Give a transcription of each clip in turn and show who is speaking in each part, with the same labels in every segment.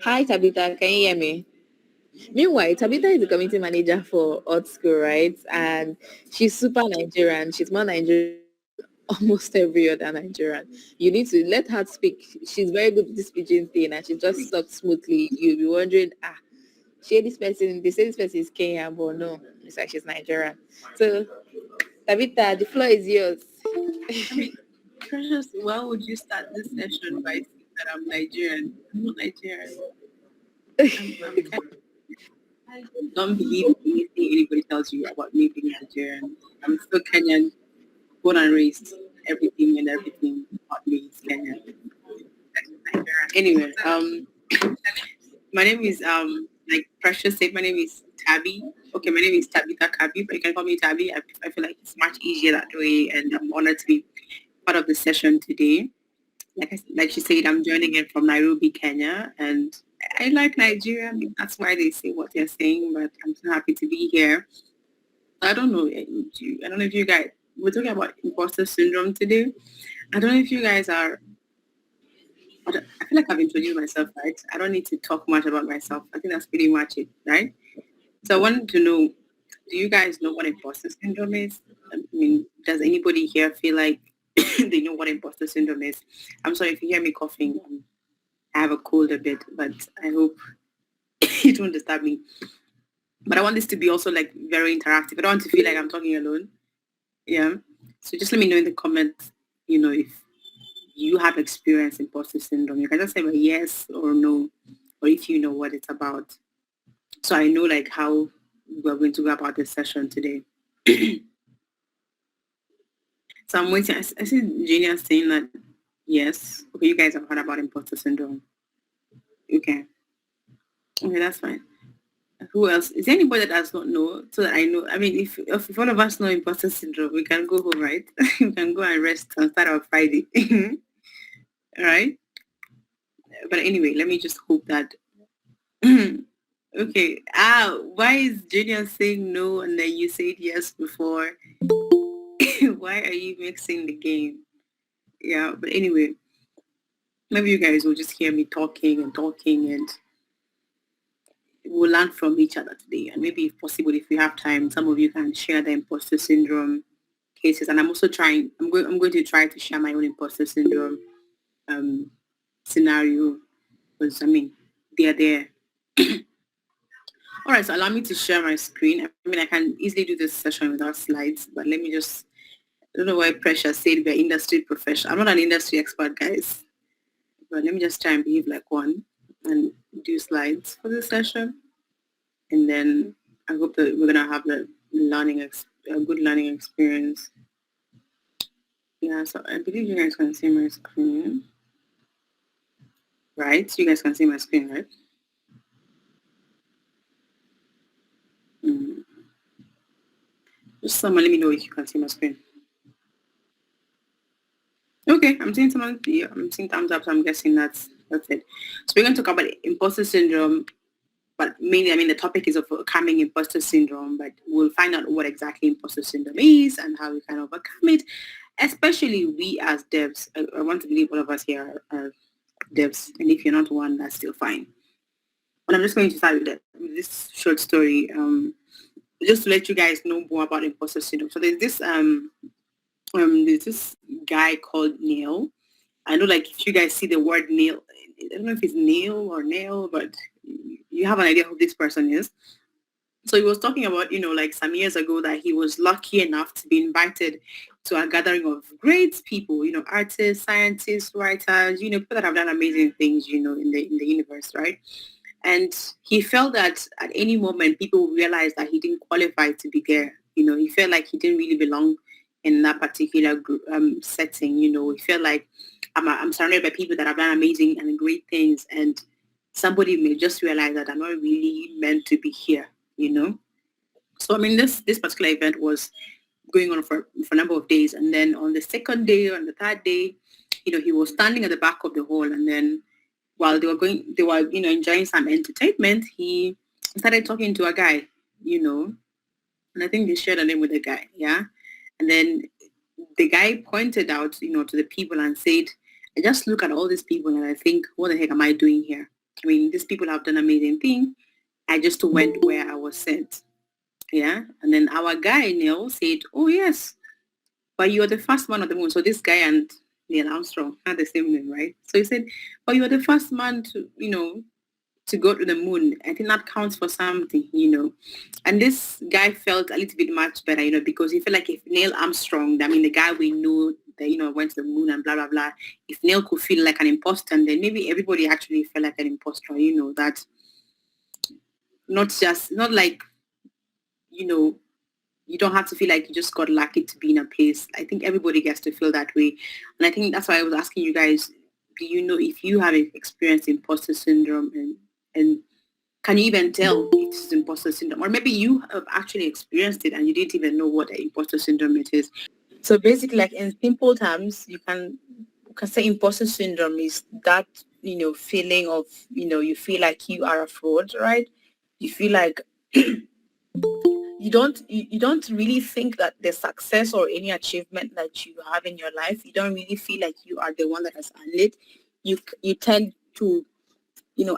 Speaker 1: Hi, Tabitha. Can you hear me? Meanwhile, Tabitha is the community manager for Art School, right? And she's super Nigerian. She's more Nigerian than almost every other Nigerian. You need to let her speak. She's very good with this pigeon thing, and she just talks smoothly. You'll be wondering, this person, they say this person is Kenyan, but no, it's like she's Nigerian. So, Tabitha, the floor is yours.
Speaker 2: I mean, Precious, why would you start this session by saying that I'm Nigerian? I'm not Nigerian. I'm kind of, don't believe anything anybody tells you about me being Nigerian. I'm still Kenyan, born and raised. Everything about me is Kenyan. That's Nigerian. Anyway, my name is like Precious said, my name is Tabby. Okay, my name is Tabitha Kavyu, but you can call me Tabby. I feel like it's much easier that way, and I'm honored to be part of the session today. Like she said, I'm joining in from Nairobi, Kenya, and I like Nigeria. I mean, that's why they say what they're saying. But I'm so happy to be here. I don't know. I don't know if you guys. We're talking about imposter syndrome today. I don't know if you guys are. I feel like I've introduced myself, right? I don't need to talk much about myself. I think that's pretty much it, right? So I wanted to know, do you guys know what imposter syndrome is? I mean, does anybody here feel like they know what imposter syndrome is? I'm sorry if you hear me coughing. I have a cold a bit, but I hope it won't disturb me. But I want this to be also like very interactive. I don't want to feel like I'm talking alone. Yeah. So just let me know in the comments, if you have experienced imposter syndrome. You can just say a yes or no, or if you know what it's about. So I know like how we're going to go about this session today. So I'm waiting. I see Genia saying that yes. Okay, you guys have heard about imposter syndrome. Okay. Okay, that's fine. Who else? Is there anybody that does not know? So that I know. I mean, if all of us know imposter syndrome, we can go home, right? We can go and rest and start our Friday. All right. But anyway, let me just hope that. Okay. Why is Junior saying no and then you said yes before? Why are you mixing the game? Yeah. But anyway, maybe you guys will just hear me talking, and we'll learn from each other today. And maybe if possible, if we have time, some of you can share the imposter syndrome cases. And I'm also trying, I'm going to try to share my own imposter syndrome um, scenario because, I mean, they're there. All right, so allow me to share my screen. I mean, I can easily do this session without slides, but let me just, I don't know why Pressure said we're industry professional. I'm not an industry expert, guys, but let me just try and behave like one and do slides for this session. And then I hope that we're gonna have a good learning experience. Yeah, so I believe you guys can see my screen, right? You guys can see my screen, right? Mm. Just someone let me know if you can see my screen. Okay, I'm seeing someone. Yeah, I'm seeing thumbs up, so I'm guessing that's it. So we're going to talk about imposter syndrome, but mainly, I mean, the topic is overcoming imposter syndrome, but we'll find out what exactly imposter syndrome is and how we can overcome it, especially we as devs. I want to believe all of us here are devs, and if you're not one, that's still fine. But I'm just going to start with this short story, just to let you guys know more about imposter syndrome. So there's this guy called Neil. I know, like, if you guys see the word Neil, I don't know if it's Neil or Nail, but you have an idea who this person is. So he was talking about, like some years ago that he was lucky enough to be invited to a gathering of great people, artists, scientists, writers, people that have done amazing things, in the universe, right? And he felt that at any moment people would realize that he didn't qualify to be there. He felt like he didn't really belong in that particular group, setting. He felt like I'm surrounded by people that have done amazing and great things, and somebody may just realize that I'm not really meant to be here. So I mean, this particular event was going on for a number of days, and then on the second day, on the third day, he was standing at the back of the hall, and then while they were enjoying some entertainment, he started talking to a guy, and I think they shared a name with the guy, yeah. And then the guy pointed out, to the people and said, I just look at all these people and I think, what the heck am I doing here? I mean, these people have done amazing things. I just went where I was sent. Yeah. And then our guy, Neil, said, oh, yes, but you're the first man on the moon. So this guy and Neil Armstrong had the same name, right? So he said, but you're the first man to, to go to the moon. I think that counts for something. And this guy felt a little bit much better, because he felt like if Neil Armstrong, I mean, the guy we know that, went to the moon and blah, blah, blah, if Neil could feel like an imposter, then maybe everybody actually felt like an imposter, that not like, you know, you don't have to feel like you just got lucky to be in a place. I think everybody gets to feel that way. And I think that's why I was asking you guys, do you know if you have experienced imposter syndrome and can you even tell if it's imposter syndrome? Or maybe you have actually experienced it and you didn't even know what imposter syndrome it is. So basically, like in simple terms, you can say imposter syndrome is that, feeling of, you feel like you are a fraud, right? You feel like you don't really think that the success or any achievement that you have in your life, you don't really feel like you are the one that has earned it. You tend to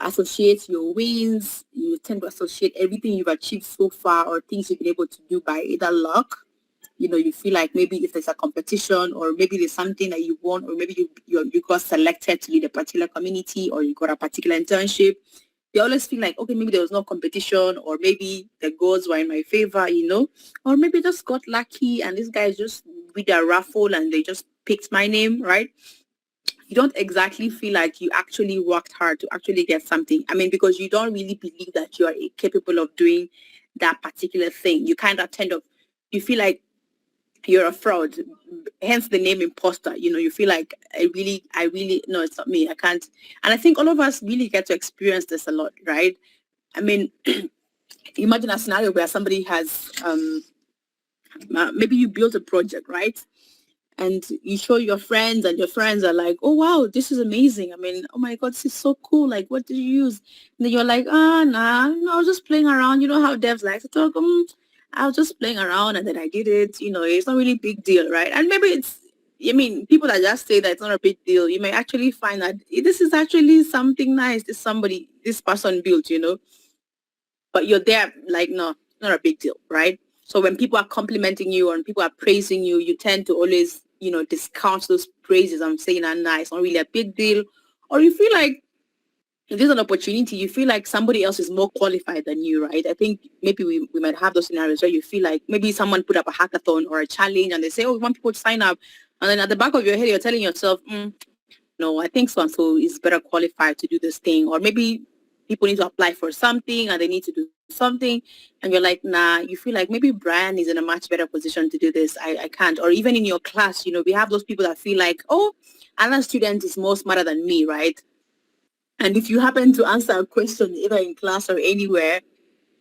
Speaker 2: associate your wins. You tend to associate everything you've achieved so far or things you've been able to do by either luck. You feel like maybe if there's a competition or maybe there's something that you won or maybe you got selected to lead a particular community or you got a particular internship. You always feel like, okay, maybe there was no competition or maybe the goals were in my favor, or maybe just got lucky and these guys just with a raffle and they just picked my name, right? You don't exactly feel like you actually worked hard to actually get something. I mean, because you don't really believe that you are capable of doing that particular thing. You kind of you feel like you're a fraud, hence the name imposter. You feel like I really, no, it's not me. I can't. And I think all of us really get to experience this a lot, right? I mean, imagine a scenario where somebody has, maybe you built a project, right? And you show your friends and your friends are like, oh, wow, this is amazing. I mean, oh my God, this is so cool. Like, what did you use? And then you're like, nah, no, I was just playing around. You know how devs like to talk. I was just playing around and then I did it. It's not really a big deal, right? And maybe people that just say that it's not a big deal, you may actually find that this is actually something nice this person built, but you're there like, no, it's not a big deal, right? So when people are complimenting you and people are praising you, you tend to always, discount those praises and saying, nah, it's not really a big deal. Or you feel like if there's an opportunity, you feel like somebody else is more qualified than you, right? I think maybe we might have those scenarios where you feel like maybe someone put up a hackathon or a challenge and they say, oh, we want people to sign up. And then at the back of your head, you're telling yourself, no, I think so-and-so is better qualified to do this thing. Or maybe people need to apply for something and they need to do something. And you're like, nah, you feel like maybe Brian is in a much better position to do this. I can't. Or even in your class, we have those people that feel like, oh, another student is more smarter than me, right? And if you happen to answer a question either in class or anywhere,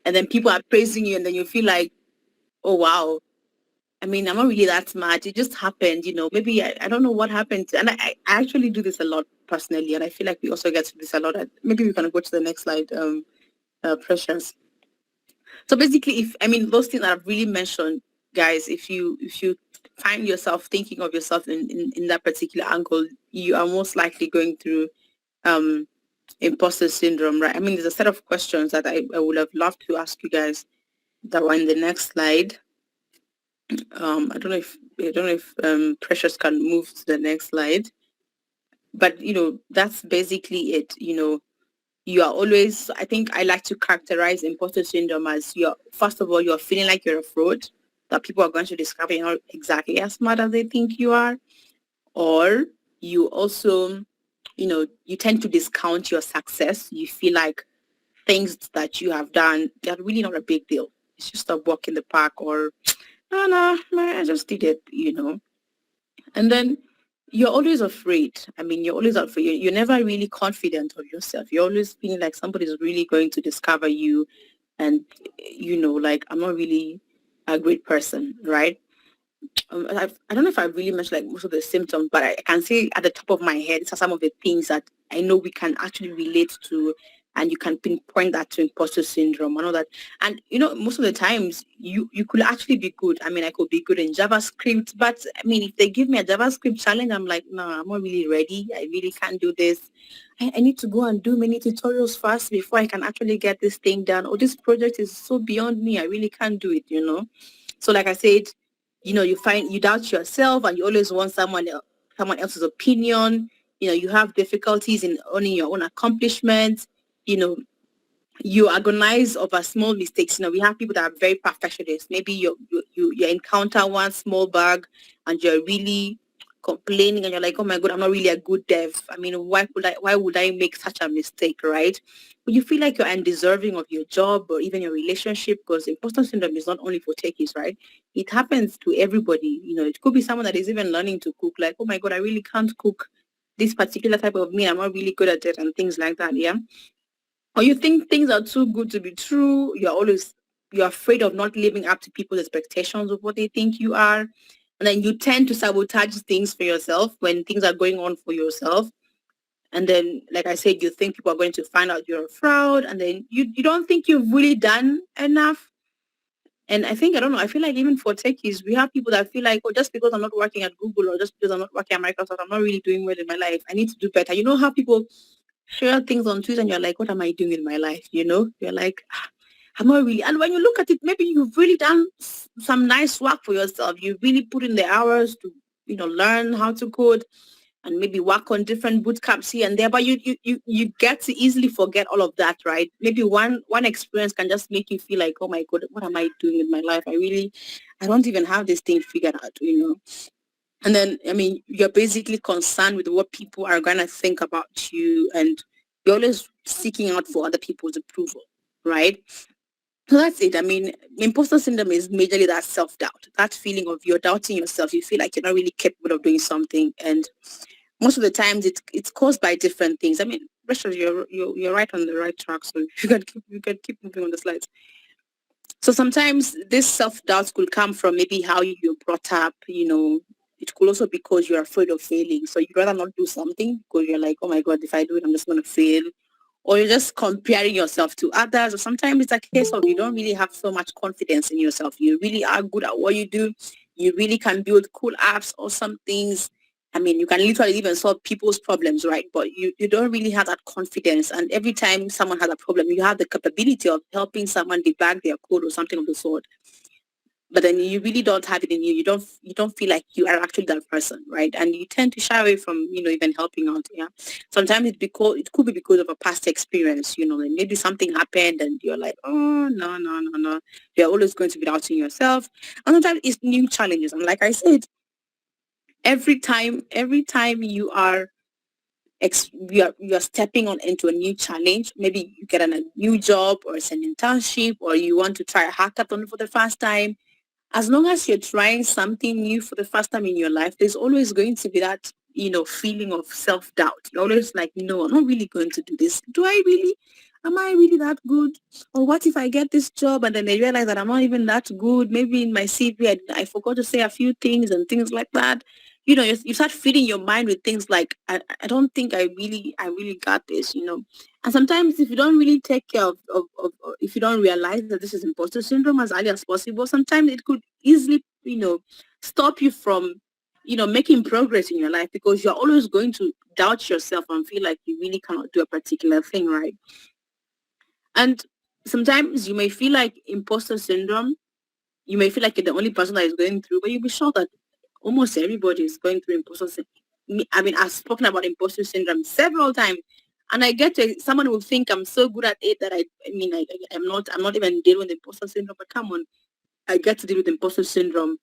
Speaker 2: and then people are praising you and then you feel like, oh, wow, I mean, I'm not really that smart. It just happened, maybe I don't know what happened. And I actually do this a lot personally. And I feel like we also get to this a lot. Maybe we can go to the next slide, Precious. So basically, those things that I've really mentioned, guys, if you find yourself thinking of yourself in that particular angle, you are most likely going through imposter syndrome, right? I mean, there's a set of questions that I would have loved to ask you guys that were in the next slide. I don't know if Precious can move to the next slide, but that's basically it. You are always. I think I like to characterize imposter syndrome as first of all, you're feeling like you're a fraud, that people are going to discover you're not exactly as smart as they think you are, or you also, you tend to discount your success. You feel like things that you have done, they're really not a big deal. It's just a walk in the park or no, I just did it. And then you're always afraid. You're always afraid. You're never really confident of yourself. You're always feeling like somebody's really going to discover you and, like, I'm not really a great person, right? I don't know if I really mentioned like most of the symptoms, but I can say at the top of my head, these are some of the things that I know we can actually relate to
Speaker 3: and you can pinpoint that to imposter syndrome and all that. And most of the times you could actually be good. I mean, I could be good in JavaScript, but I mean, if they give me a JavaScript challenge, I'm like, no, I'm not really ready. I really can't do this. I need to go and do many tutorials first before I can actually get this thing done. Or this project is so beyond me. I really can't do it. So like I said, you doubt yourself and you always want someone else's opinion. You have difficulties in owning your own accomplishments. You know, you agonize over small mistakes. We have people that are very perfectionists. Maybe you encounter one small bug and you're really complaining and you're like, oh my God, I'm not really a good dev. I mean, why would I make such a mistake, right? But you feel like you're undeserving of your job or even your relationship, because imposter syndrome is not only for techies, right? It happens to everybody. It could be someone that is even learning to cook, like, oh my God, I really can't cook this particular type of meal. I'm not really good at it and things like that, yeah? Or you think things are too good to be true. You're afraid of not living up to people's expectations of what they think you are. And then you tend to sabotage things for yourself when things are going on for yourself. And then, like I said, you think people are going to find out you're a fraud. And then you don't think you've really done enough. And I don't know, I feel like even for techies, we have people that feel like, oh, just because I'm not working at Google or just because I'm not working at Microsoft, I'm not really doing well in my life. I need to do better. You know how people share things on Twitter and you're like, what am I doing in my life? You're like, I'm not really. And when you look at it, maybe you've really done some nice work for yourself. You really put in the hours to, learn how to code and maybe work on different boot camps here and there. But you get to easily forget all of that, right? Maybe one experience can just make you feel like, oh my God, what am I doing with my life? I don't even have this thing figured out. And then, I mean, you're basically concerned with what people are going to think about you, and you're always seeking out for other people's approval, right? So that's it. I mean, imposter syndrome is majorly that self-doubt, that feeling of you're doubting yourself. You feel like you're not really capable of doing something. And most of the times it's caused by different things. I mean, Rachel, you're right on the right track. So you can keep moving on the slides. So sometimes this self-doubt could come from maybe how you're brought up. It could also be because you're afraid of failing. So you'd rather not do something because you're like, oh my God, if I do it, I'm just going to fail. Or you're just comparing yourself to others. Or sometimes it's a case of you don't really have so much confidence in yourself. You really are good at what you do. You really can build cool apps or some things. I mean, you can literally even solve people's problems, right? But you don't really have that confidence. And every time someone has a problem, you have the capability of helping someone debug their code or something of the sort. But then you really don't have it in you. You don't feel like you are actually that person, right? And you tend to shy away from, even helping out. Yeah. Sometimes it could be because of a past experience, and maybe something happened and you're like, oh no, no, no, no. You're always going to be doubting yourself. And sometimes it's new challenges. And like I said, every time you're stepping on into a new challenge. Maybe you get a new job or it's an internship or you want to try a hackathon for the first time. As long as you're trying something new for the first time in your life, there's always going to be that, feeling of self-doubt. You're always like, no, I'm not really going to do this. Am I really that good? Or what if I get this job and then I realize that I'm not even that good? Maybe in my CV, I forgot to say a few things and things like that. You start feeding your mind with things like, I don't think I really got this. And sometimes if you don't really take care of if you don't realize that this is imposter syndrome as early as possible, sometimes it could easily, stop you from, making progress in your life because you're always going to doubt yourself and feel like you really cannot do a particular thing, right? And sometimes you may feel like imposter syndrome. You may feel like you're the only person that is going through, but you'll be sure that almost everybody is going through imposter syndrome. I mean, I've spoken about imposter syndrome several times, and I get to someone will think I'm so good at it that I'm not even dealing with imposter syndrome. But come on, I get to deal with imposter syndrome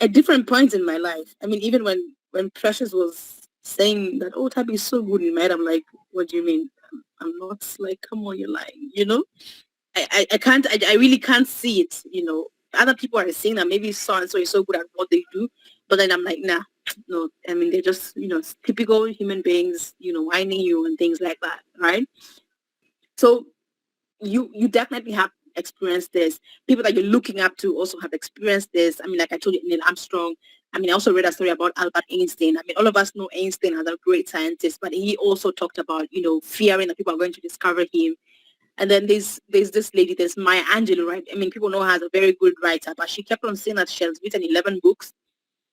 Speaker 3: at different points in my life. I mean, even when Precious was saying that, oh, Tabby is so good in my head, I'm like, what do you mean? I'm not. Like, come on, you're lying. I can't, I really can't see it. Other people are saying that maybe so and so is so good at what they do, but then I'm like, nah, no. I mean, they're just, typical human beings, whining you and things like that, right? So you definitely have experienced this. People that you're looking up to also have experienced this. I mean, like I told you, Neil Armstrong, I mean, I also read a story about Albert Einstein. I mean, all of us know Einstein as a great scientist, but he also talked about, fearing that people are going to discover him. And then there's this lady, there's Maya Angelou, right? I mean, people know her as a very good writer, but she kept on saying that she has written 11 books,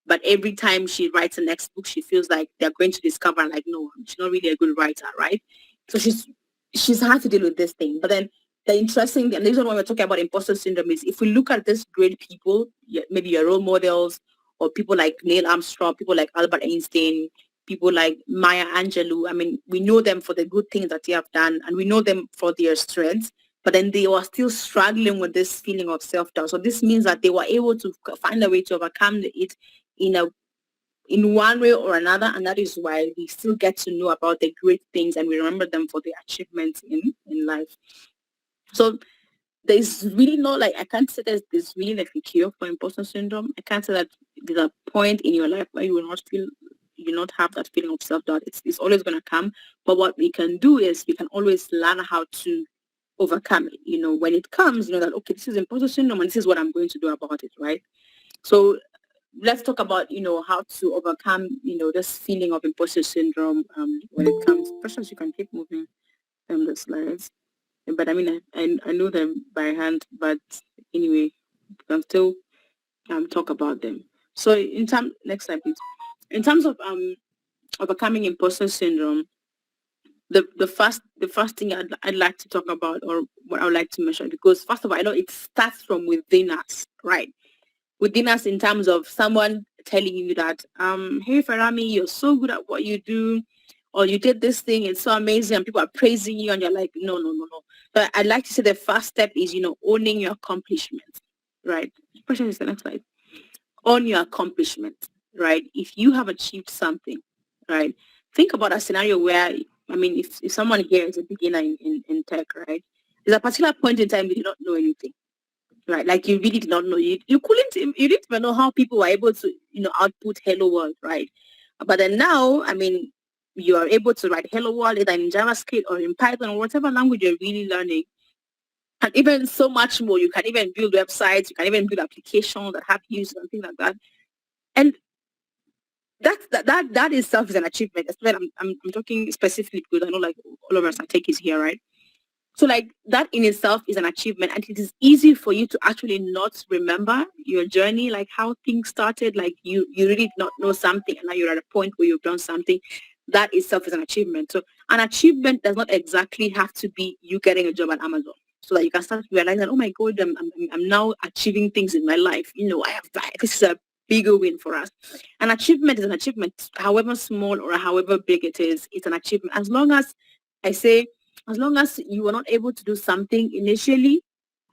Speaker 3: but every time she writes the next book, she feels like they're going to discover, like, no, she's not really a good writer, right? So she's had to deal with this thing. But then the interesting thing, and the reason why we're talking about imposter syndrome is if we look at these great people, maybe your role models, or people like Neil Armstrong, people like Albert Einstein, people like Maya Angelou. I mean, we know them for the good things that they have done, and we know them for their strengths. But then they were still struggling with this feeling of self-doubt. So this means that they were able to find a way to overcome it in a in one way or another, and that is why we still get to know about the great things and we remember them for their achievements in life. So there's really no, like, I can't say there's really like a cure for imposter syndrome. I can't say that there's a point in your life where you will not feel, you not have that feeling of self-doubt. It's always going to come. But what we can do is we can always learn how to overcome it. When it comes, that, okay, this is imposter syndrome and this is what I'm going to do about it, right? So let's talk about, how to overcome, this feeling of imposter syndrome when it comes. Questions, you can keep moving the slides. But I mean, I know them by hand, but anyway, we can still talk about them. So next slide, please. In terms of overcoming imposter syndrome, the first thing I'd like to talk about, or what I would like to mention, because first of all, I know it starts from within us, right? Within us, in terms of someone telling you that, hey Farami, you're so good at what you do, or you did this thing, it's so amazing, and people are praising you, and you're like, no, no, no, no. But I'd like to say the first step is, owning your accomplishments, right? Question is the next slide. Own your accomplishment, right? If you have achieved something, right? Think about a scenario where, I mean, if someone here is a beginner in tech, right? There's a particular point in time you do not know anything, right? Like you really did not know. You didn't even know how people were able to, output hello world, right? But then now, I mean, you are able to write hello world either in JavaScript or in Python or whatever language you're really learning. And even so much more, you can even build websites, you can even build applications that have users and things like that. And that itself is an achievement. Especially I'm talking specifically because I know like all of us are techies here, right? So like that in itself is an achievement, and it is easy for you to actually not remember your journey, like how things started, like you really did not know something and now you're at a point where you've done something. That itself is an achievement. So an achievement does not exactly have to be you getting a job at Amazon, so that you can start realizing, oh my God, I'm now achieving things in my life. This is a bigger win for us. An achievement is an achievement, however small or however big it is, it's an achievement. As long as you were not able to do something initially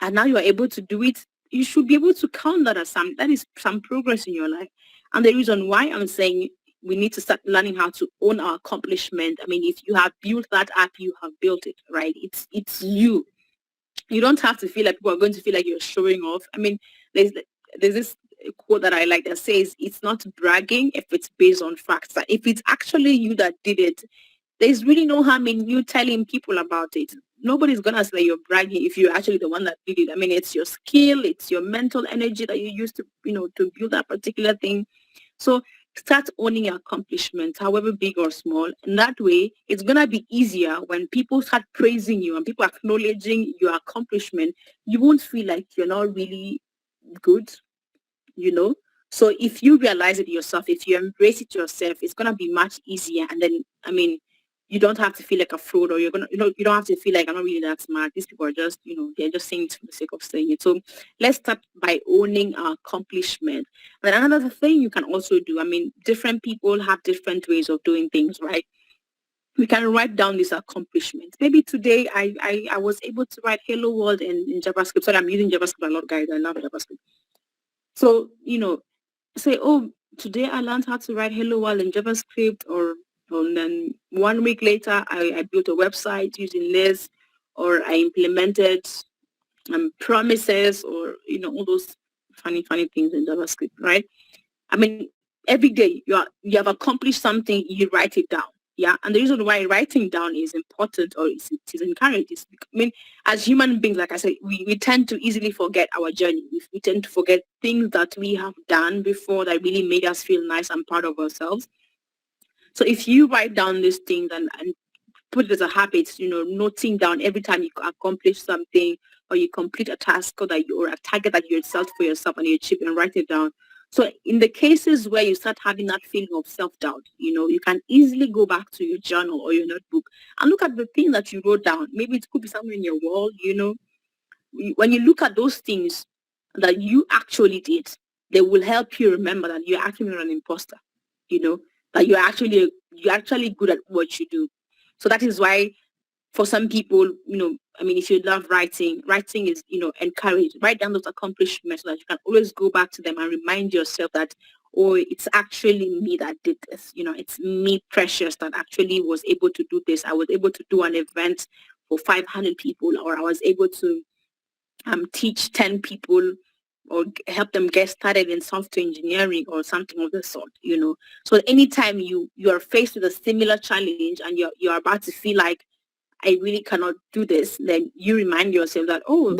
Speaker 3: and now you are able to do it, you should be able to count that as that is some progress in your life. And the reason why I'm saying we need to start learning how to own our accomplishment. I mean, if you have built that app, you have built it, right? It's you. You don't have to feel like people are going to feel like you're showing off. I mean, there's this quote that I like that says, it's not bragging if it's based on facts. That if it's actually you that did it, there's really no harm in you telling people about it. Nobody's gonna say you're bragging if you're actually the one that did it. I mean, it's your skill, it's your mental energy that you use to, to build that particular thing. So start owning your accomplishments, however big or small. And that way, it's gonna be easier when people start praising you and people acknowledging your accomplishment. You won't feel like you're not really good, So if you realize it yourself, if you embrace it yourself, it's gonna be much easier. And then, I mean, you don't have to feel like a fraud, or you're gonna, you don't have to feel like I'm not really that smart. These people are just, they're just saying it for the sake of saying it. So let's start by owning our accomplishment. And another thing you can also do, I mean, different people have different ways of doing things, right? We can write down these accomplishments. Maybe today I was able to write hello world in JavaScript. So I'm using JavaScript a lot, guys. I love JavaScript. So, say, oh, today I learned how to write hello world in JavaScript, or then 1 week later I built a website using this, or I implemented promises, or all those funny things in JavaScript, right? I mean, every day you have accomplished something, you write it down. Yeah, and the reason why writing down is important or is encouraged is because, I mean, as human beings, like I said, we tend to easily forget our journey. We tend to forget things that we have done before that really made us feel nice and proud of ourselves. So if you write down these things and put it as a habit, noting down every time you accomplish something or you complete a task or a target that you set for yourself and you achieve and write it down. So in the cases where you start having that feeling of self-doubt, you can easily go back to your journal or your notebook and look at the thing that you wrote down. Maybe it could be somewhere in your wall, When you look at those things that you actually did, they will help you remember that you're actually not an imposter, that you're actually good at what you do. So that is why for some people, I mean, if you love writing, writing is, encouraged. Write down those accomplishments so that you can always go back to them and remind yourself that, oh, it's actually me that did this. It's me, Precious, that actually was able to do this. I was able to do an. For 500 people, or I was able to teach 10 people or help them get started in software engineering or something of the sort. So anytime you are faced with a similar challenge and you're about to feel like I really cannot do this, then you remind yourself that, oh,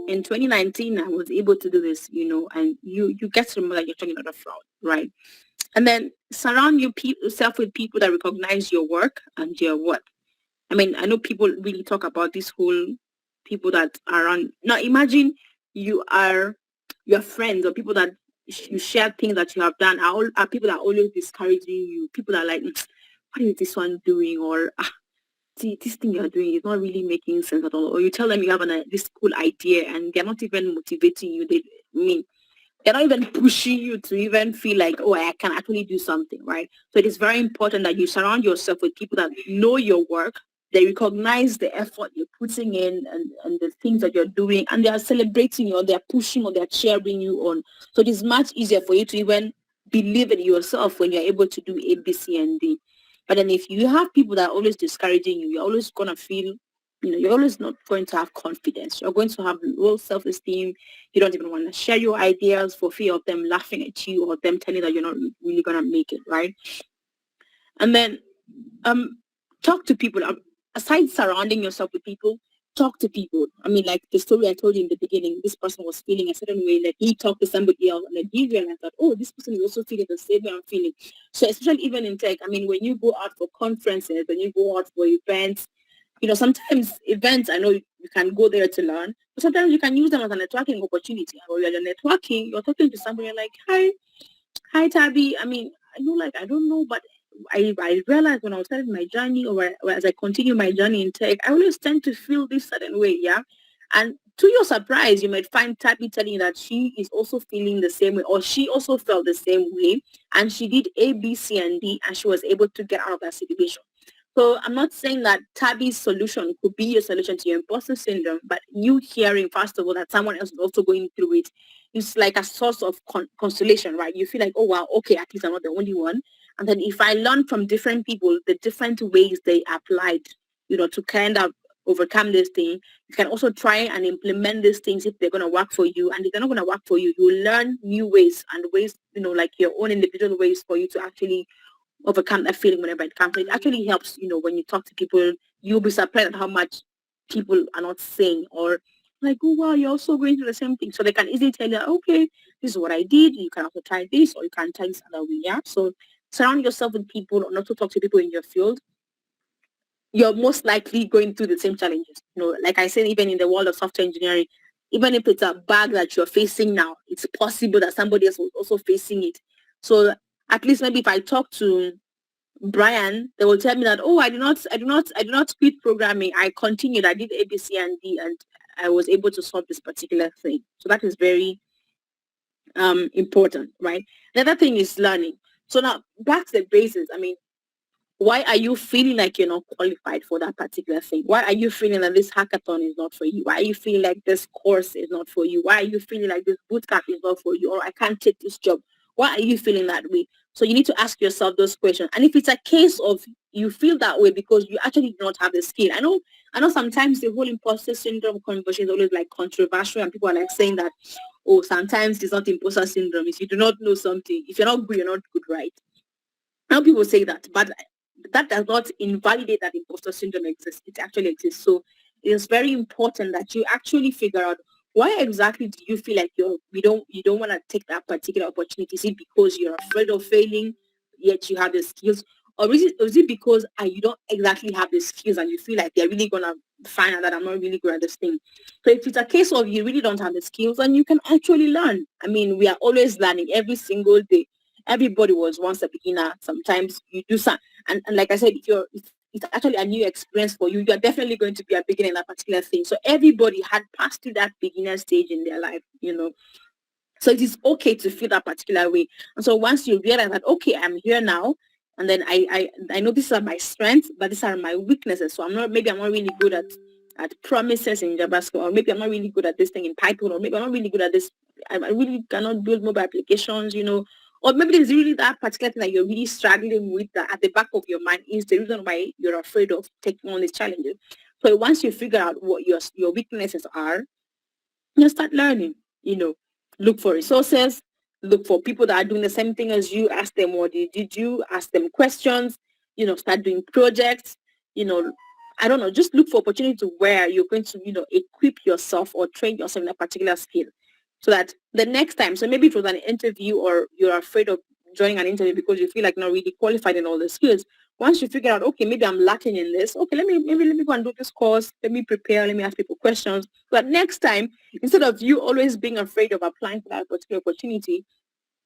Speaker 3: in 2019 I was able to do this, and you get to remember that you're talking about a fraud, right? And then surround yourself with people that recognize your work and your work. I mean, I know people really talk about this whole people that are around. Now imagine your friends or people that you share things that you have done are people that are always discouraging you. People that are like, what is this one doing? Or see, this thing you're doing is not really making sense at all. Or you tell them you have this cool idea and they're not even motivating you. They're not even pushing you to even feel like, oh, I can actually do something, right? So it is very important that you surround yourself with people that know your work. They recognize the effort you're putting in and the things that you're doing, and they are celebrating you, or they're pushing, or they're cheering you on. So it is much easier for you to even believe in yourself when you're able to do A, B, C, and D. But then if you have people that are always discouraging you, you're always going to feel, you're always not going to have confidence. You're going to have low self-esteem. You don't even want to share your ideas for fear of them laughing at you or them telling that you're not really going to make it, right? And then talk to people. Aside surrounding yourself with people, talk to people. I mean, like the story I told you in the beginning, this person was feeling a certain way, like he talked to somebody else and then he realized that, oh, this person is also feeling the same way I'm feeling. So especially even in tech, I mean, when you go out for conferences, when you go out for events, sometimes events, I know you can go there to learn, but sometimes you can use them as a networking opportunity. Or you're networking, you're talking to somebody, you're like, hi, Tabby. I mean, I don't know, but I realized when I was starting my journey or as I continue my journey in tech, I always tend to feel this certain way, yeah? And to your surprise, you might find Tabby telling you that she is also feeling the same way, or she also felt the same way, and she did A, B, C, and D, and she was able to get out of that situation. So I'm not saying that Tabby's solution could be your solution to your imposter syndrome, but you hearing, first of all, that someone else is also going through it is like a source of consolation, right? You feel like, oh, wow, okay, at least I'm not the only one. And then if I learn from different people, the different ways they applied, to kind of overcome this thing, you can also try and implement these things if they're going to work for you. And if they're not going to work for you, you will learn new ways and ways, like your own individual ways for you to actually overcome that feeling whenever it comes. It actually helps, when you talk to people, you'll be surprised at how much people are not saying or like, oh, wow, you're also going through the same thing. So they can easily tell you, okay, this is what I did. You can also try this or you can try this other way. Yeah. So surround yourself with people or not to talk to people in your field. You're most likely going through the same challenges. Like I said, even in the world of software engineering, even if it's a bug that you're facing now, it's possible that somebody else was also facing it. So at least maybe if I talk to Brian, they will tell me that, oh, I do not quit programming. I continued. I did A, B, C, and D, and I was able to solve this particular thing. So that is very important, right? The other thing is learning. So now back to the basics. I mean, why are you feeling like you're not qualified for that particular thing? Why are you feeling that this hackathon is not for you? Why are you feeling like this course is not for you? Why are you feeling like this bootcamp is not for you? Or I can't take this job? Why are you feeling that way? So you need to ask yourself those questions. And if it's a case of you feel that way because you actually do not have the skill. I know sometimes the whole imposter syndrome conversation is always like controversial and people are like saying that, oh, sometimes it's not imposter syndrome. If you do not know something, if you're not good, you're not good, right? Now people say that, but that does not invalidate that imposter syndrome exists. It actually exists. So it is very important that you actually figure out why exactly do you feel like you don't want to take that particular opportunity. Is it because you're afraid of failing, yet you have the skills? Or is it because you don't exactly have the skills and you feel like they're really gonna find out that I'm not really good at this thing? So if it's a case of you really don't have the skills, then you can actually learn. I mean, we are always learning every single day. Everybody was once a beginner. Sometimes you do some, and like I said, if it's actually a new experience for you, you're definitely going to be a beginner in that particular thing. So everybody had passed through that beginner stage in their life, So it is okay to feel that particular way. And so once you realize that, okay, I'm here now, and then I know these are my strengths, but these are my weaknesses. So I'm not really good at promises in JavaScript, or maybe I'm not really good at this thing in Python, or maybe I'm not really good at this. I really cannot build mobile applications, or maybe there's really that particular thing that you're really struggling with that at the back of your mind is the reason why you're afraid of taking on these challenges. So once you figure out what your weaknesses are, start learning, look for resources, look for people that are doing the same thing as you, ask them what did you, ask them questions, start doing projects, you know, I don't know, just look for opportunity where you're going to, equip yourself or train yourself in a particular skill so that the next time, so maybe it was an interview or you're afraid of joining an interview because you feel like not really qualified in all the skills. Once you figure out, okay, maybe I'm lacking in this, okay, let me go and do this course, let me prepare, let me ask people questions. But next time, instead of you always being afraid of applying for that particular opportunity,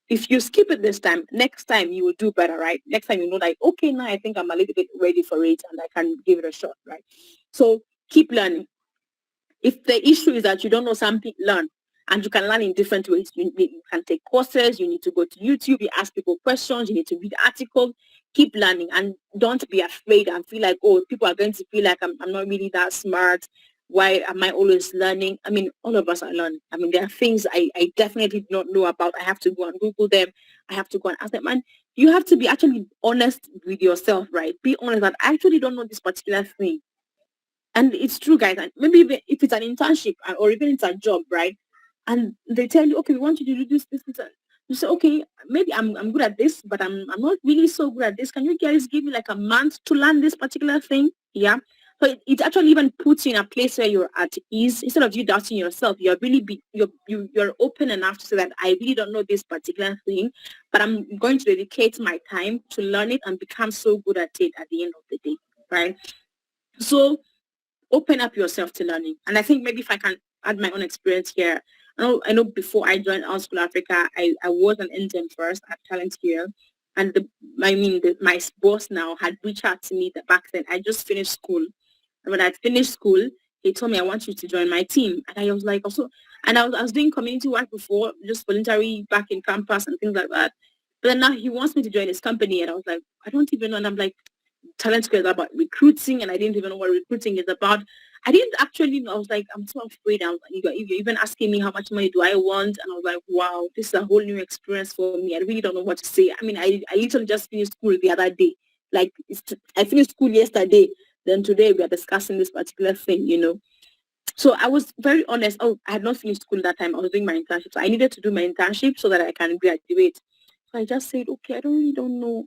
Speaker 3: if you skip it this time, next time you will do better, right? Next time you know like, okay, now I think I'm a little bit ready for it and I can give it a shot, right? So keep learning. If the issue is that you don't know something, learn. And you can learn in different ways. You can take courses, you need to go to YouTube, you ask people questions, you need to read articles, keep learning and don't be afraid and feel like, oh, people are going to feel like I'm not really that smart. Why am I always learning? I mean, all of us are learning. I mean, there are things I definitely do not know about. I have to go and Google them. I have to go and ask them. And you have to be actually honest with yourself, right? Be honest that I actually don't know this particular thing. And it's true, guys. And maybe even if it's an internship or even it's a job, right? And they tell you, okay, we want you to do this. And you say, okay, maybe I'm good at this, but I'm not really so good at this. Can you guys give me like a month to learn this particular thing? Yeah. So it actually even puts you in a place where you're at ease instead of you doubting yourself. You're really you're open enough to say that I really don't know this particular thing, but I'm going to dedicate my time to learn it and become so good at it at the end of the day, right? So open up yourself to learning. And I think maybe if I can add my own experience here, I know before I joined Our School Africa, I was an intern first at Talent here. And my boss now had reached out to me that back then. I just finished school. And when I finished school, he told me, I want you to join my team. And I was like, also, and I was doing community work before, just voluntary back in campus and things like that. But then now he wants me to join his company. And I was like, I don't even know. And I'm like, Talent Square is about recruiting, and I didn't even know what recruiting is about. I didn't actually know. I was like, I'm so afraid. You're even asking me how much money do I want, and I was like, wow, this is a whole new experience for me. I really don't know what to say. I mean, I literally just finished school the other day. Like I finished school yesterday. Then today we are discussing this particular thing. So I was very honest. Oh, I had not finished school that time. I was doing my internship. So I needed to do my internship so that I can graduate. So I just said, okay, I really don't know.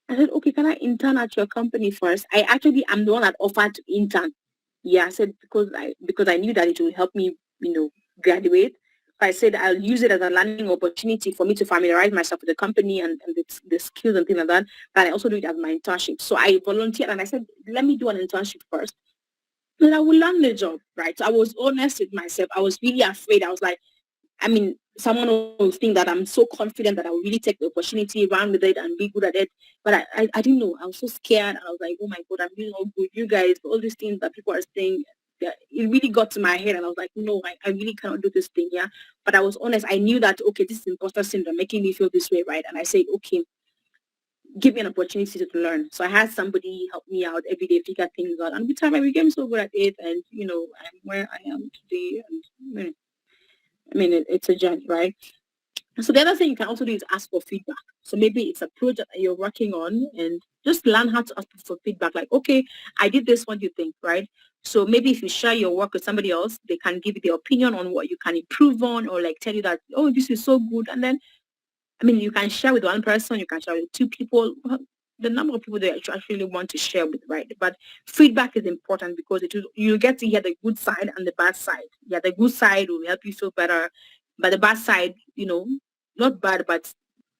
Speaker 3: I said, okay, can I intern at your company first? I actually am the one that offered to intern. Yeah, I said because I knew that it would help me, graduate. I said I'll use it as a learning opportunity for me to familiarize myself with the company and the skills and things like that. But I also do it as my internship. So I volunteered and I said, let me do an internship first. Then I will learn the job, right? So I was honest with myself. I was really afraid. I was like, I mean, someone will think that I'm so confident that I will really take the opportunity, run with it and be good at it. But I didn't know. I was so scared. I was like, oh my God, I'm really not good. You guys, all these things that people are saying, it really got to my head. And I was like, no, I really cannot do this thing. Yeah. But I was honest. I knew that, okay, this is imposter syndrome making me feel this way, right? And I said, okay, give me an opportunity to learn. So I had somebody help me out every day, figure things out. And with time, I became so good at it. And, I'm where I am today. And it's a journey, right? So the other thing you can also do is ask for feedback. So maybe it's a project that you're working on and just learn how to ask for feedback. Like, okay, I did this, what do you think, right? So maybe if you share your work with somebody else, they can give you their opinion on what you can improve on or like tell you that, oh, this is so good. And then, you can share with one person, you can share with two people. the number of people that you actually want to share with, right? But feedback is important because you get to hear the good side and the bad side. Yeah, the good side will help you feel better, but the bad side, not bad, but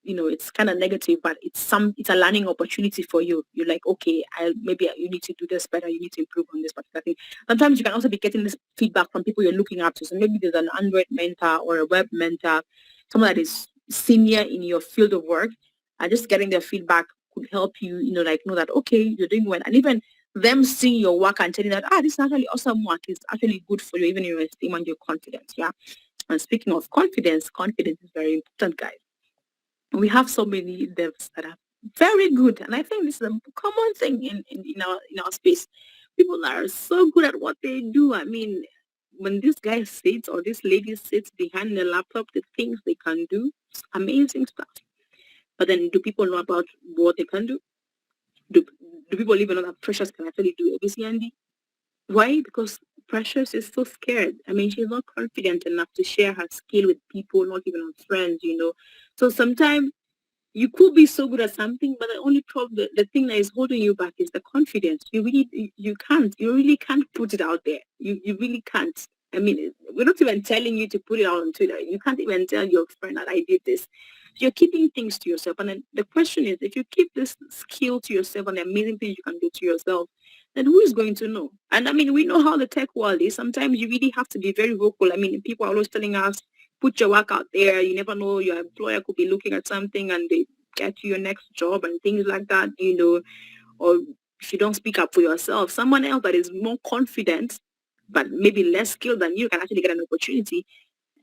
Speaker 3: it's kind of negative, but it's a learning opportunity for you. You're like, okay, you need to do this better. You need to improve on this particular thing. Sometimes you can also be getting this feedback from people you're looking up to. So maybe there's an Android mentor or a web mentor, someone that is senior in your field of work, and just getting their feedback could help you, like know that, okay, you're doing well. And even them seeing your work and telling that, this is actually awesome work, is actually good for you, even your esteem and your confidence. Yeah. And speaking of confidence is very important, guys. We have so many devs that are very good, and I think this is a common thing in our space. People are so good at what they do. I mean, when this guy sits or this lady sits behind the laptop, the things they can do, it's amazing stuff. But then, do people know about what they can do? Do people even know that Precious can actually do ABCND? Why? Because Precious is so scared. I mean, she's not confident enough to share her skill with people, not even her friends. So sometimes you could be so good at something, but the only problem, the thing that is holding you back is the confidence. You really can't put it out there. You really can't. I mean, we're not even telling you to put it out on Twitter. You can't even tell your friend that I did this. You're keeping things to yourself. And then the question is, if you keep this skill to yourself and the amazing things you can do to yourself, then who is going to know? And I mean, we know how the tech world is. Sometimes you really have to be very vocal. I mean, people are always telling us, put your work out there. You never know, your employer could be looking at something and they get you your next job and things like that, or if you don't speak up for yourself, someone else that is more confident but maybe less skilled than you can actually get an opportunity.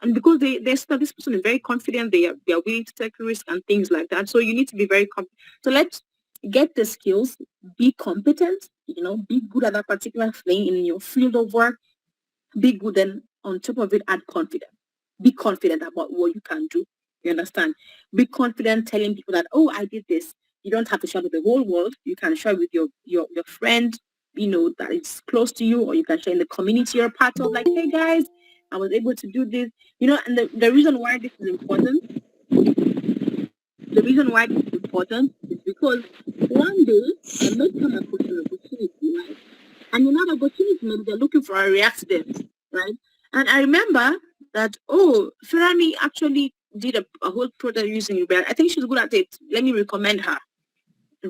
Speaker 3: And because they see that this person is very confident, they are willing to take risk and things like that. So you need to be very confident. So let's get the skills, be competent, be good at that particular thing in your field of work, be good, and on top of it, add confidence. Be confident about what you can do. You understand? Be confident telling people that, oh, I did this. You don't have to share with the whole world. You can share with your friend, that is close to you, or you can share in the community you're part of, like, hey guys, I was able to do this. And the reason why this is important, is because one day I might come across an opportunity, right? And in that opportunity, maybe they're looking for a reaccident, right? And I remember that, Ferrani actually did a whole project using React. I think she's good at it. Let me recommend her,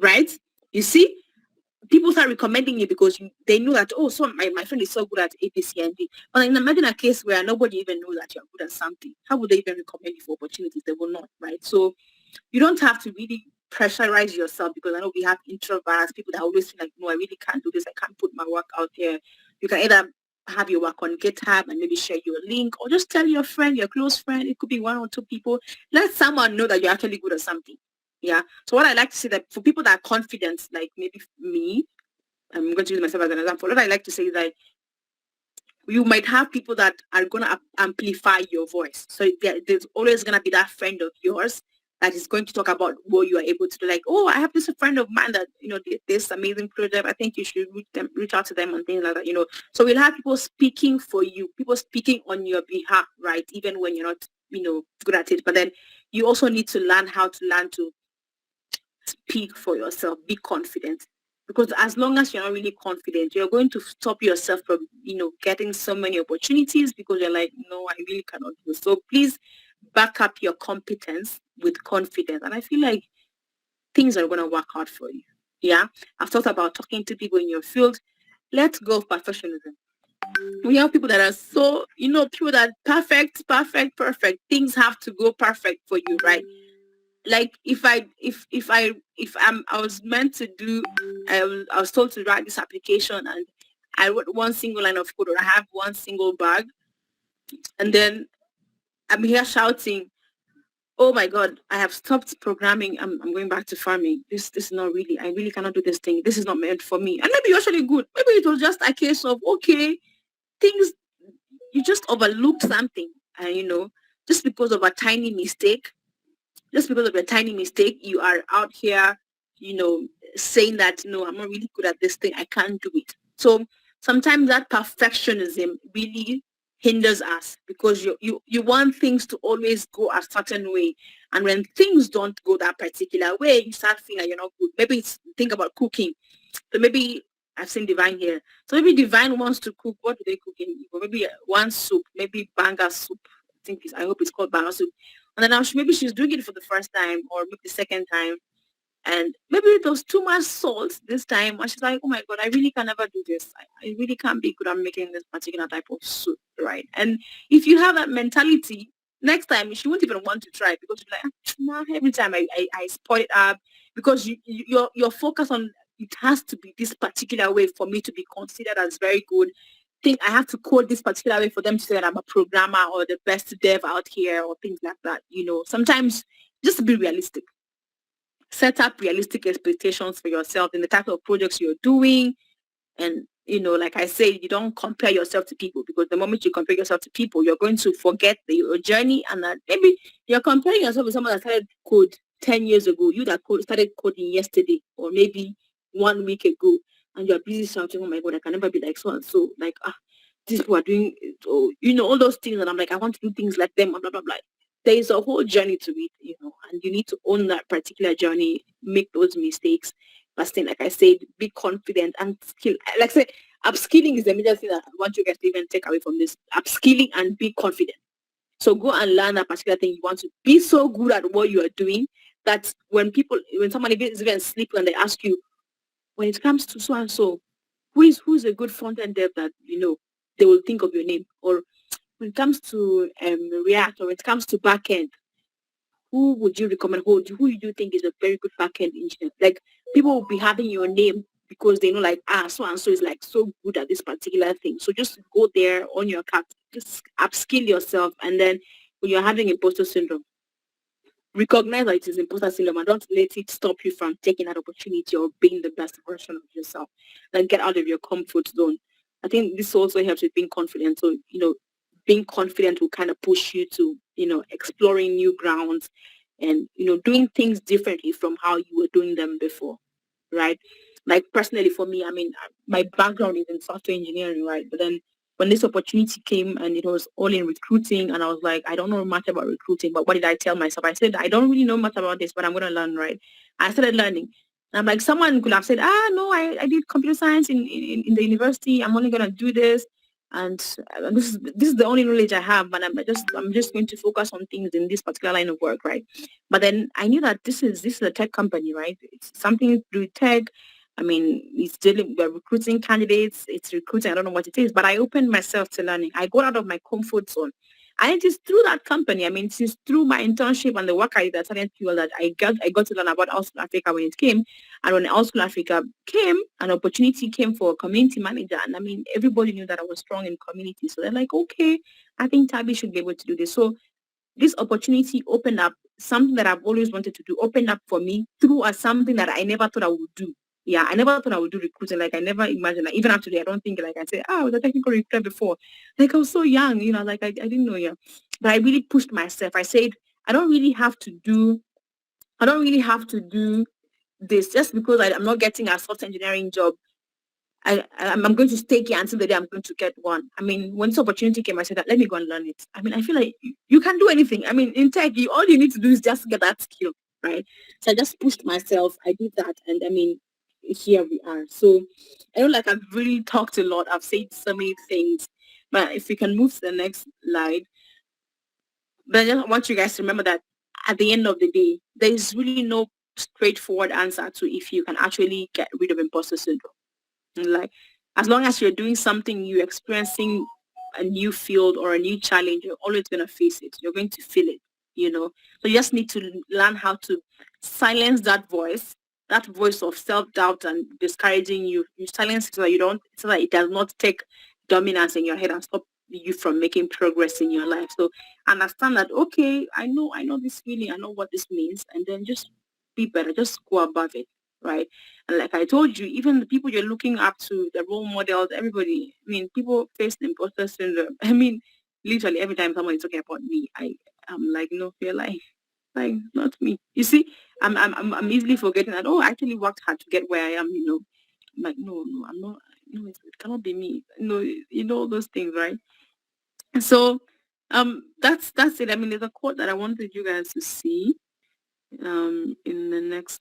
Speaker 3: right? You see, people start recommending you because they know that, so my friend is so good at APCND. But imagine a case where nobody even knows that you're good at something. How would they even recommend you for opportunities? They will not, right? So you don't have to really pressurize yourself, because I know we have introverts, people that always feel like, no, I really can't do this. I can't put my work out there. You can either have your work on GitHub and maybe share your link, or just tell your friend, your close friend, it could be one or two people. Let someone know that you're actually good at something. Yeah. So what I like to say, that for people that are confident, like maybe me, I'm going to use myself as an example. What I like to say is that you might have people that are going to amplify your voice. So there's always going to be that friend of yours that is going to talk about what you are able to do. Like, I have this friend of mine that, did this amazing project. I think you should reach out to them and things like that, So we'll have people speaking for you, people speaking on your behalf, right? Even when you're not, good at it. But then you also need to learn to speak for yourself, be confident. Because as long as you're not really confident, you're going to stop yourself from, getting so many opportunities, because you're like, no, I really cannot do. So please back up your competence with confidence. And I feel like things are going to work out for you. Yeah. I've talked about talking to people in your field. Let's go of perfectionism. We have people that are so, people that perfect. Things have to go perfect for you, right? Like I was meant to do, I was told to write this application, and I wrote one single line of code, or I have one single bug, and then I'm here shouting, oh my God, I have stopped programming. I'm going back to farming. This is not really, I really cannot do this thing. This is not meant for me. And maybe you're actually good. Maybe it was just a case of, okay, things, you just overlooked something, and just because of a tiny mistake, you are out here, saying that, no, I'm not really good at this thing. I can't do it. So sometimes that perfectionism really hinders us because you want things to always go a certain way. And when things don't go that particular way, you start feeling like you're not good. Maybe it's, think about cooking. So maybe I've seen Divine here. So maybe Divine wants to cook. What do they cook in Igbo? Maybe one soup, maybe banga soup. I hope it's called banga soup. And then now maybe she's doing it for the first time or maybe the second time. And maybe it was too much salt this time. And she's like, oh my God, I really can never do this. I really can't be good at making this particular type of soup, right? And if you have that mentality, next time she won't even want to try because you're like, "Ah, nah, every time I spoil it up because you're focused on it has to be this particular way for me to be considered as very good. Think I have to code this particular way for them to say that I'm a programmer or the best dev out here or things like that. Sometimes just be realistic, set up realistic expectations for yourself in the type of projects you're doing. And, like I say, you don't compare yourself to people because the moment you compare yourself to people, you're going to forget your journey and that maybe you're comparing yourself with someone that started code 10 years ago, you that started coding yesterday or maybe 1 week ago, and you're busy shouting, oh my God, I can never be like so and so. Like, these people are doing, all those things. And I'm like, I want to do things like them, blah, blah, blah. There is a whole journey to it, and you need to own that particular journey, make those mistakes. But still, like I said, be confident and skill. Like I said, upskilling is the major thing that I want you guys to even take away from this. Upskilling and be confident. So go and learn that particular thing you want to be so good at what you are doing that when somebody is even sleeping and they ask you, when it comes to so and so, who's a good front end dev that they will think of your name, or when it comes to React, or when it comes to backend, who would you recommend? Who do you think is a very good backend engineer? Like people will be having your name because they know like so and so is like so good at this particular thing. So just go there on your card, just upskill yourself, and then when you're having imposter syndrome, recognize that it is imposter syndrome and don't let it stop you from taking that opportunity or being the best version of yourself. Then get out of your comfort zone. I think this also helps with being confident. So, being confident will kind of push you to, exploring new grounds and, doing things differently from how you were doing them before, right? Like personally for me, I mean, my background is in software engineering, right? But then when this opportunity came and it was all in recruiting, and I was like, I don't know much about recruiting, but what did I tell myself? I said, I don't really know much about this, but I'm going to learn, right? I started learning. And I'm like, someone could have said, no, I did computer science in the university. I'm only going to do this. And this is the only knowledge I have, and I'm just going to focus on things in this particular line of work, right? But then I knew that this is a tech company, right? It's something to do with tech. I mean, we're recruiting candidates. It's recruiting. I don't know what it is, but I opened myself to learning. I got out of my comfort zone. And it is through that company. I mean, it is through my internship and the work I did at Talent Fuel that I got to learn about Outschool Africa when it came. And when Outschool Africa came, an opportunity came for a community manager. And I mean, everybody knew that I was strong in community. So they're like, okay, I think Tabby should be able to do this. So this opportunity opened up something that I've always wanted to do, opened up for me through something that I never thought I would do. Yeah, I never thought I would do recruiting. Like I never imagined, like even up today, I don't think like I said, I was a technical recruiter before. Like I was so young, like I didn't know, yeah. But I really pushed myself. I said, I don't really have to do this just because I'm not getting a software engineering job. I'm going to stay here until the day I'm going to get one. I mean, when this opportunity came, I said that let me go and learn it. I mean, I feel like you can do anything. I mean, in tech, all you need to do is just get that skill, right? So I just pushed myself. I did that, and I mean, here we are. So I know, like I've really talked a lot. I've said so many things, but if we can move to the next slide, but I just want you guys to remember that at the end of the day, there is really no straightforward answer to if you can actually get rid of imposter syndrome. Like, as long as you're doing something, you're experiencing a new field or a new challenge, you're always going to face it. You're going to feel it. So you just need to learn how to silence that voice of self-doubt and discouraging you. You silence it so that it does not take dominance in your head and stop you from making progress in your life. So understand that, okay, I know this feeling, I know what this means, and then just be better, just go above it, right? And like I told you, even the people you're looking up to, the role models, everybody, I mean, people face the imposter syndrome. I mean, literally every time someone is talking about me, I'm like, no, you're like not me. You see, I'm easily forgetting that, oh, I actually. Worked hard to get where I am. I'm like, no, I'm not. No, it cannot be me. No, all those things, right?
Speaker 2: So that's it. I mean, there's a quote that I wanted you guys to see in the next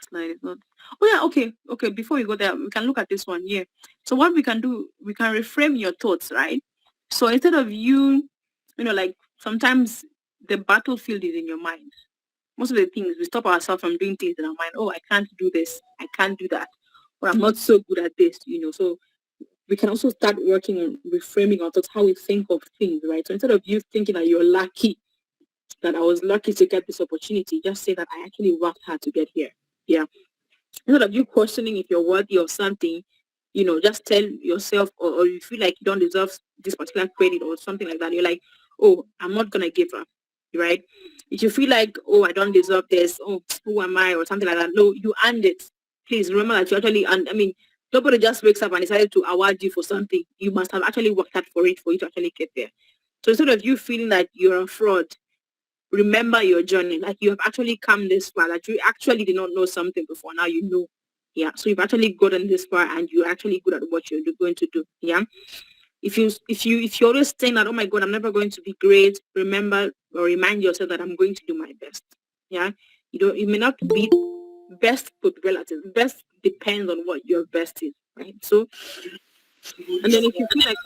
Speaker 2: slide. It's not, oh yeah, okay, before we go there, we can look at this one here. So what we can do, we can reframe your thoughts, right? So instead of you, like sometimes the battlefield is in your mind. Most of the things, we stop ourselves from doing things in our mind. Oh, I can't do this, I can't do that, or I'm not so good at this. So we can also start working on reframing our thoughts, how we think of things, right? So instead of you thinking that you're lucky, that I was lucky to get this opportunity, just say that I actually worked hard to get here. Yeah. Instead of you questioning if you're worthy of something, just tell yourself, or you feel like you don't deserve this particular credit or something like that. You're like, oh, I'm not going to give up. Right? If you feel like, oh, I don't deserve this, oh, who am I, or something like that, no, you earned it. Please remember that you actually earned. I mean, nobody just wakes up and decided to award you for something. You must have actually worked hard for it for you to actually get there. So instead of you feeling that you're a fraud, remember your journey. Like you have actually come this far. Like you actually did not know something before. Now you know. Yeah. So you've actually gotten this far and you're actually good at what you're going to do. Yeah. If you always think that, oh my God, I'm never going to be great, remember or remind yourself that I'm going to do my best. Yeah. It may not be best but relative. Best depends on what your best is. Right. So and then if you feel like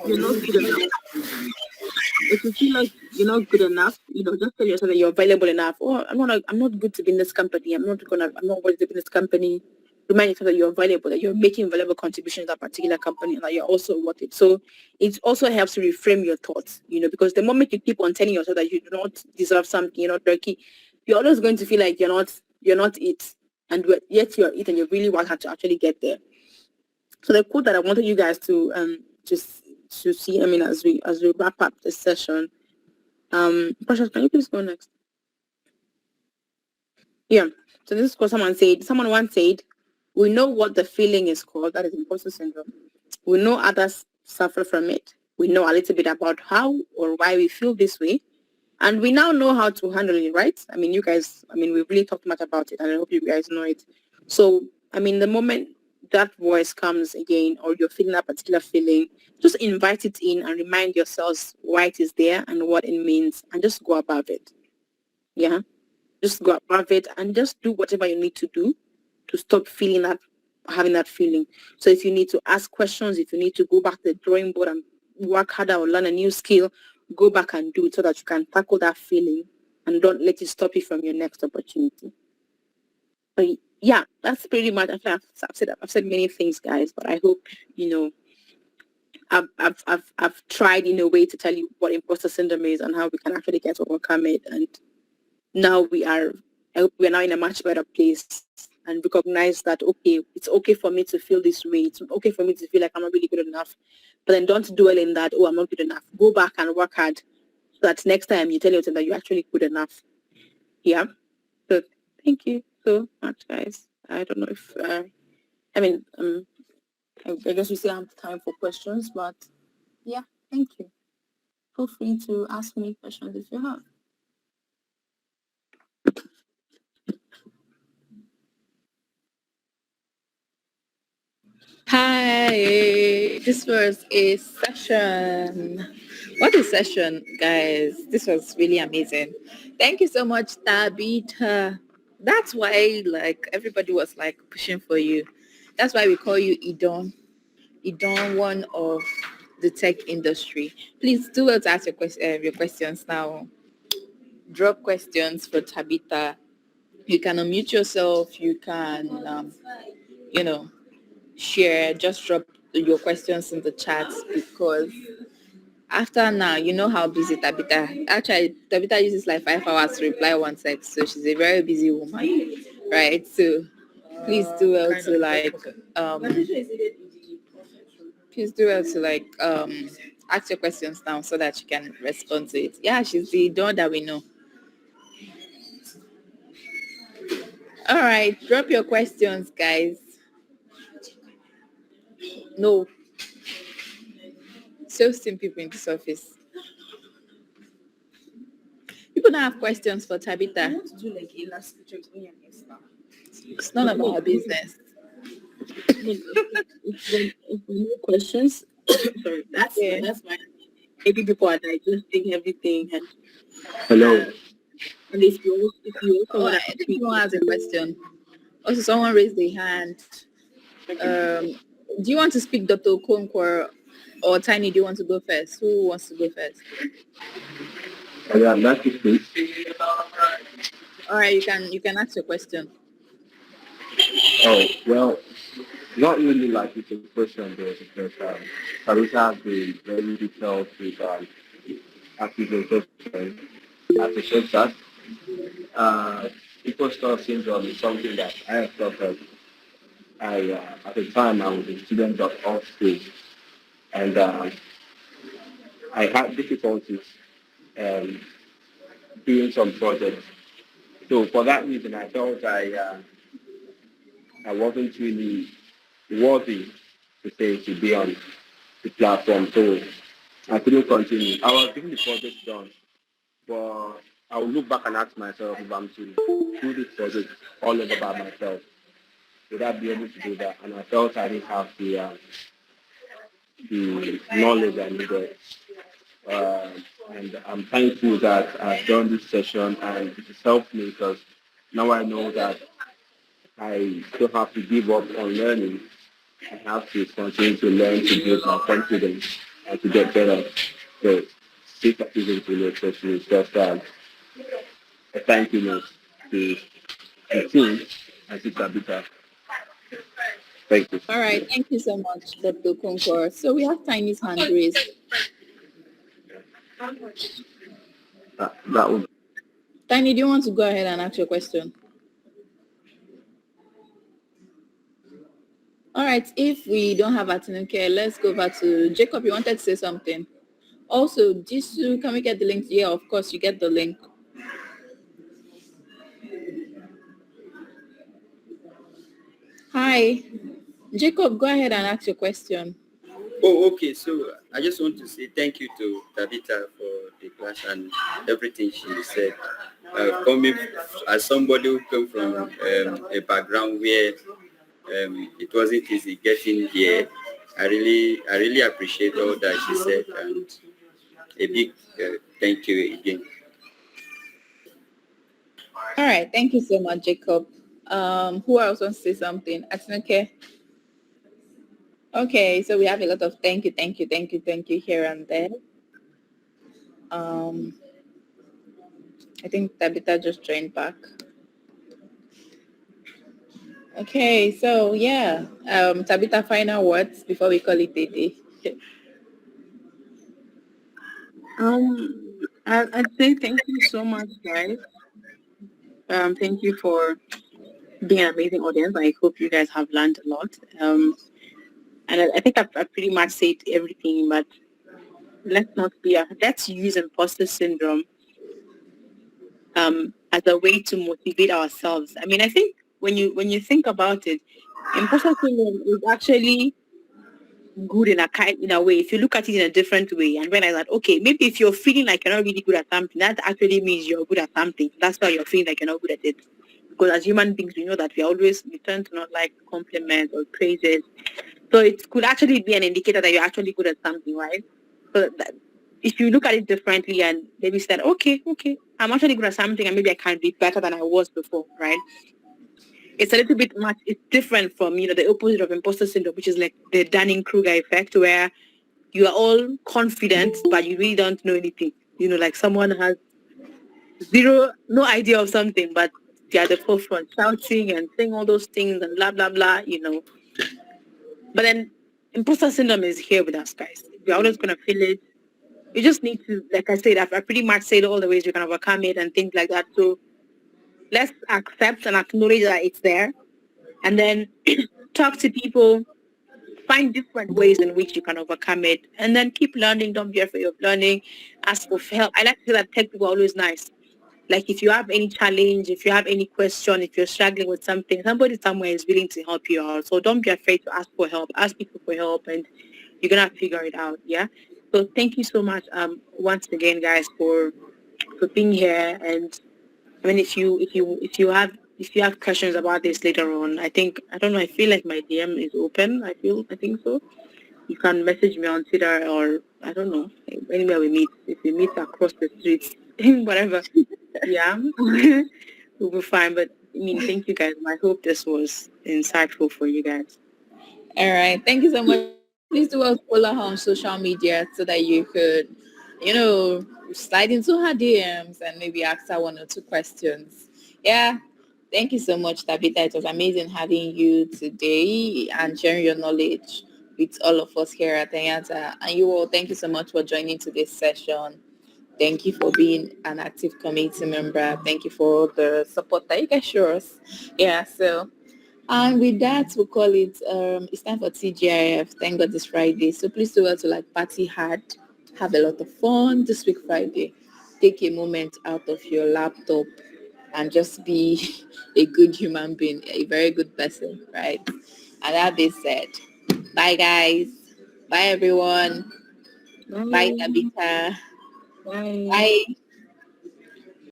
Speaker 2: you're not good enough, if you feel like you're not good enough, just tell yourself that you're valuable enough. Oh, I'm not good to be in this company. I'm not worthy to be in this company. Remind yourself that you're valuable, that you're making valuable contributions to that particular company, and that you're also worth it. So it also helps to reframe your thoughts, because the moment you keep on telling yourself that you do not deserve something, you're not lucky, you're always going to feel like you're not it. And yet you're it and you really want to actually get there. So the quote that I wanted you guys to just to see, I mean, as we wrap up this session, Precious, can you please go next? Yeah. So this is what someone once said, we know what the feeling is called, that is imposter syndrome. We know others suffer from it. We know a little bit about how or why we feel this way. And we now know how to handle it, right? I mean, you guys, we've really talked much about it and I hope you guys know it. So, the moment that voice comes again or you're feeling that particular feeling, just invite it in and remind yourselves why it is there and what it means and just go above it. Yeah. Just go above it and just do whatever you need to do to stop having that feeling. So if you need to ask questions, if you need to go back to the drawing board and work harder or learn a new skill, go back and do it so that you can tackle that feeling and don't let it stop you from your next opportunity. But yeah, that's pretty much. I've said many things, guys, but I hope I've tried in a way to tell you what imposter syndrome is and how we can actually get to overcome it. And now I hope we're now in a much better place and recognize that, okay, it's okay for me to feel this way. It's okay for me to feel like I'm not really good enough. But then don't dwell in that, oh, I'm not good enough. Go back and work hard so that next time you tell yourself that you're actually good enough. Yeah. So thank you so much, guys. I don't know if, I mean, I guess we still have time for questions, but yeah, thank you. Feel free to ask me questions if you have.
Speaker 1: Hi, this was a session. What a session, guys. This was really amazing. Thank you so much, Tabitha. That's why everybody was pushing for you. That's why we call you Idon. Idon, one of the tech industry. Please do well to ask your questions now. Drop questions for Tabitha. You can unmute yourself. You can, you know, share. Just drop your questions in the chat because after now, you know how busy Tabitha. Actually, Tabitha uses like 5 hours to reply one text, so she's a very busy woman, right? So please do well to please do well to ask your questions now so that you can respond to it. Yeah, she's the door that we know. All right, drop your questions, guys. No, so same people in this office. People don't have questions for Tabitha. It's none of our business.
Speaker 3: If there are no questions, Sorry, that's
Speaker 1: Yeah.
Speaker 3: that's why maybe people are digesting everything
Speaker 4: Hello.
Speaker 3: uh, and if you also
Speaker 1: Oh,
Speaker 3: want
Speaker 1: I
Speaker 3: us to
Speaker 1: think
Speaker 3: speak,
Speaker 1: someone has a question. Also, someone raised their hand.
Speaker 3: okay.
Speaker 1: Um, do you want to speak, Dr. Okonkwo, or Tiny? Do you want to go first? Who wants to go first?
Speaker 4: Yeah, that's it, please.
Speaker 1: All right, you can ask your question.
Speaker 4: Oh, well, not really like it's a question there because Tabitha has been very detailed with accusation at the same time. Uh, Imposter syndrome is something that I have suffered. At the time, I was a student of all schools, and I had difficulties um, doing some projects. So for that reason, I felt I wasn't really worthy to say to be on the platform. So I couldn't continue. I was getting the project done, but I would look back and ask myself if I'm to do this project all over by myself, would I be able to do that? And I felt I didn't have the knowledge I needed. Uh, and I'm thankful that I've done this session and it has helped me because now I know that I don't have to give up on learning. I have to continue to learn to build my confidence and to get better. So, this activity relationship is just a thank you note to the team and to Tabitha. Thank you.
Speaker 1: All right, thank you so much, Dr. Okonkwo. So we have Tiny's hand raised.
Speaker 4: That would
Speaker 1: Tiny, do you want to go ahead and ask your question? All right, if we don't have Atinuke, let's go back to Jacob. You wanted to say something. Also, Jisoo, can we get the link? Yeah, of course, you get the link. Hi, Jacob, go ahead and ask your question.
Speaker 5: Oh, okay. So I just want to say thank you to Tabitha for the class and everything she said. Coming as somebody who came from a background where it wasn't easy getting here, I really appreciate all that she said, and a big thank you again.
Speaker 1: All right, thank you so much, Jacob. Who else wants to say something? Atinuke. Okay, so we have a lot of thank you here and there. Um, I think Tabitha just joined back. Okay, so yeah, Tabitha, final words before we call it a day.
Speaker 3: I'd say thank you so much, guys. Thank you for being an amazing audience. I hope you guys have learned a lot. And I think I've pretty much said everything, but let's use imposter syndrome as a way to motivate ourselves. I mean, I think when you think about it, imposter syndrome is actually good in a way if you look at it in a different way and realize that okay, maybe if you're feeling like you're not really good at something, that actually means you're good at something. That's why you're feeling like you're not good at it. Because as human beings, we know that we tend to not like compliments or praises. So it could actually be an indicator that you're actually good at something, right? So that, if you look at it differently and maybe say, okay, I'm actually good at something and maybe I can be better than I was before, right? It's a little bit much, it's different from, the opposite of imposter syndrome, which is like the Dunning-Kruger effect where you are all confident, but you really don't know anything. Like someone has no idea of something, but they're at the forefront shouting and saying all those things and blah, blah, blah. But then imposter syndrome is here with us, guys. We're always going to feel it. You just need to, like I said, I pretty much said all the ways you can overcome it and things like that. So let's accept and acknowledge that it's there. And then talk to people, find different ways in which you can overcome it, and then keep learning. Don't be afraid of learning. Ask for help. I like to say that tech people are always nice. Like if you have any challenge, if you have any question, if you're struggling with something, somebody somewhere is willing to help you out. So don't be afraid to ask for help. Ask people for help, and you're gonna figure it out. Yeah. So thank you so much, once again, guys, for being here. And I mean, if you have questions about this later on, I don't know. I feel like my DM is open. I think so. You can message me on Twitter or I don't know, anywhere we meet. If we meet across the streets, whatever. Yeah, we'll be fine. But I mean, thank you guys. I hope this was insightful for you guys.
Speaker 1: All right. Thank you so much. Please do us follow her on social media so that you could, slide into her DMs and maybe ask her one or two questions. Yeah. Thank you so much, Tabitha. It was amazing having you today and sharing your knowledge with all of us here at Enyata. And you all, thank you so much for joining today's session. Thank you for being an active community member. Thank you for all the support that you guys show us. Yeah, so and with that, we'll call it, it's time for TGIF. Thank God it's Friday. So please do well to like party hard, have a lot of fun this week Friday. Take a moment out of your laptop and just be a good human being, a very good person, right? And that being said, bye guys. Bye everyone. Bye
Speaker 3: Bye.
Speaker 1: Tabitha.
Speaker 3: Bye.
Speaker 1: Bye.